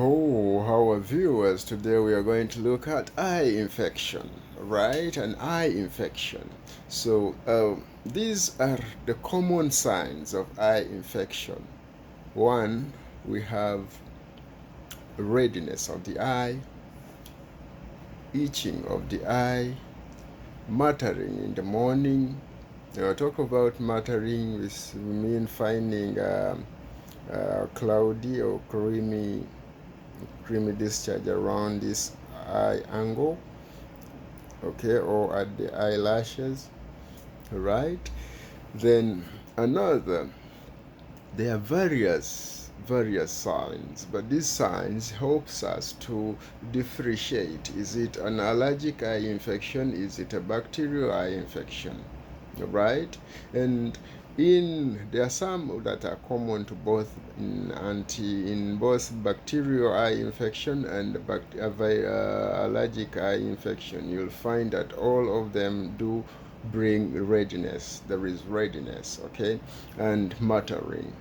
Oh, our viewers, today we are going to look at eye infection, right? An eye infection. These are the common signs of eye infection. One, we have redness of the eye, itching of the eye, muttering in the morning. Now, talk about muttering, we mean finding cloudy or creamy discharge around this eye angle, okay, or at the eyelashes, right? Then another, there are various signs, but these signs helps us to differentiate: is it an allergic eye infection, is it a bacterial eye infection, right? And there are some that are common to both in both bacterial eye infection and allergic eye infection. You'll find that all of them do bring redness. There is redness, okay, and muttering.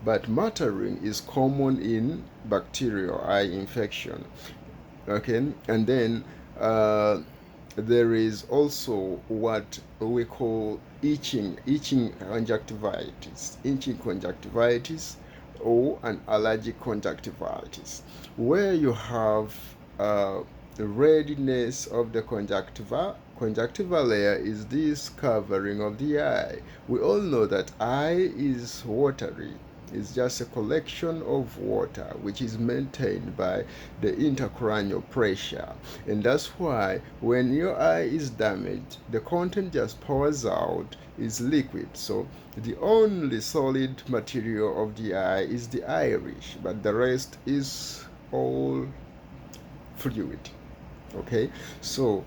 But muttering is common in bacterial eye infection, okay. And then there is also what we call itching conjunctivitis, or an allergic conjunctivitis, where you have the redness of the conjunctiva layer is this covering of the eye. We all know that eye is watery. It's just a collection of water which is maintained by the intracranial pressure. And that's why when your eye is damaged, the content just pours out, is liquid. So the only solid material of the eye is the iris, but the rest is all fluid. Okay, so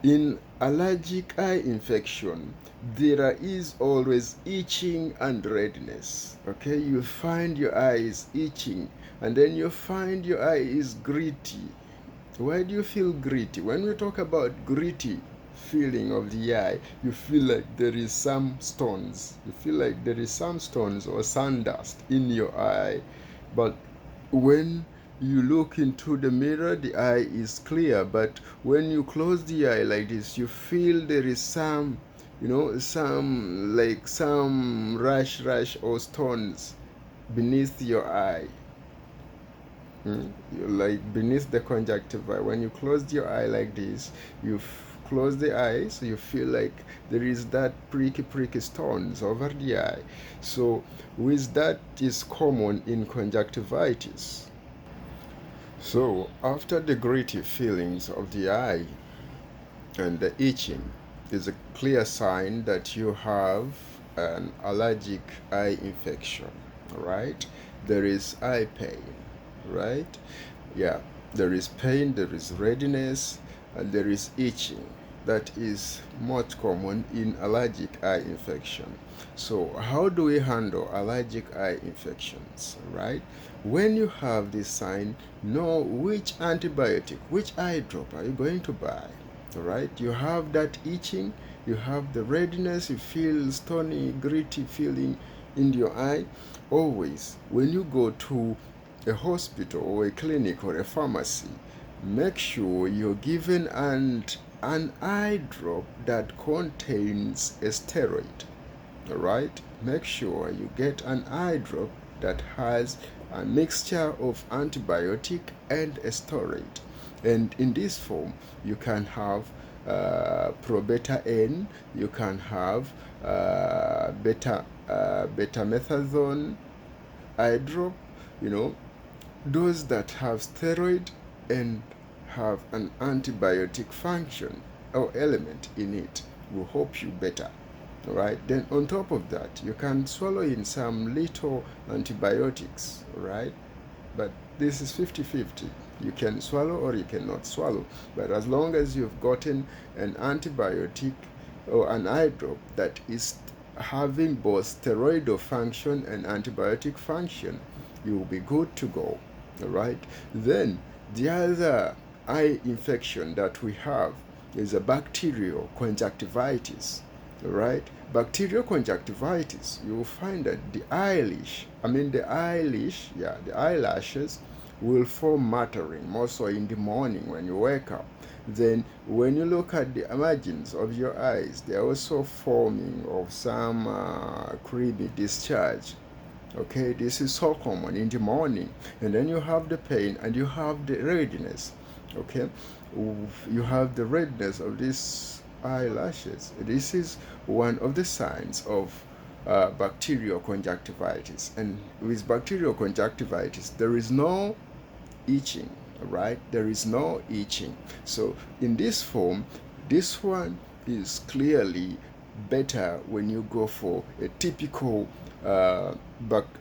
in allergic eye infection, there is always itching and redness. Okay, you find your eye is itching, and then you find your eye is gritty. Why do you feel gritty? When we talk about gritty feeling of the eye, you feel like there is some stones. You feel like there is some stones or sandust in your eye. But when you look into the mirror, the eye is clear. But when you close the eye like this, you feel there is some, some rash or stones beneath your eye. Like beneath the conjunctiva. When you close your eye like this, you close the eye, so you feel like there is that pricky stones over the eye. So with that is common in conjunctivitis. So after the gritty feelings of the eye and the itching is a clear sign that you have an allergic eye infection, right? There is eye pain, right? Yeah, there is pain, there is redness, and there is itching. That is much common in allergic eye infection. So how do we handle allergic eye infections, right? When you have this sign, know which antibiotic, which eye drop are you going to buy. All right, you have that itching, you have the redness, you feel stony, gritty feeling in your eye. Always, when you go to a hospital or a clinic or a pharmacy, make sure you're given an eye drop that contains a steroid. All right, make sure you get an eye drop that has a mixture of antibiotic and a steroid. And in this form, you can have Pro-Beta N, you can have betamethasone eye drop, those that have steroid and have an antibiotic function or element in it will help you better. All right, then on top of that, you can swallow in some little antibiotics, right? But this is 50-50. You can swallow or you cannot swallow. But as long as you've gotten an antibiotic or an eye drop that is having both steroidal function and antibiotic function, you will be good to go. All right. Then the other eye infection that we have is a bacterial conjunctivitis. right? Bacterial conjunctivitis, you will find that the eyelashes will form mattering, more so in the morning when you wake up. Then when you look at the margins of your eyes, they are also forming of some creamy discharge. Okay, this is so common in the morning, and then you have the pain and you have the redness. Okay, you have the redness of these eyelashes. This is one of the signs of bacterial conjunctivitis, and with bacterial conjunctivitis there is no itching, right? There is no itching. So in this form, this one is clearly better when you go for a typical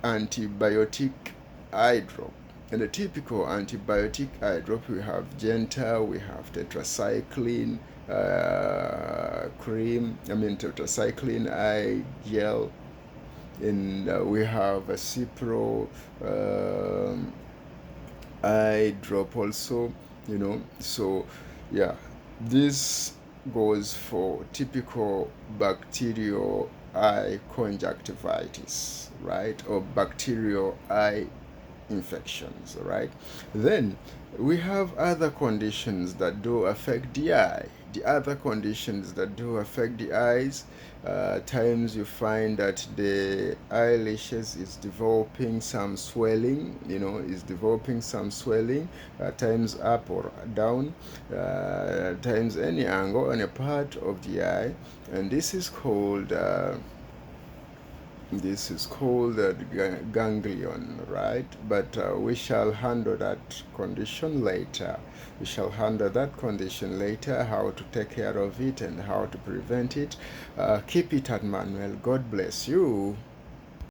antibiotic eye drop. And the typical antibiotic eye drop, we have Gentle, we have tetracycline cream, tetracycline eye gel, and we have a Cipro eye drop also, so yeah, this goes for typical bacterial eye conjunctivitis, right, or bacterial eye infections, right? Then we have other conditions that do affect the eye. The other conditions that do affect the eyes, times you find that the eyelashes is developing some swelling, is developing some swelling, times up or down, times any angle on a part of the eye, and this is called ganglion, right? But we shall handle that condition later. We shall handle that condition later, how to take care of it and how to prevent it. Keep it at Manuel. God bless you.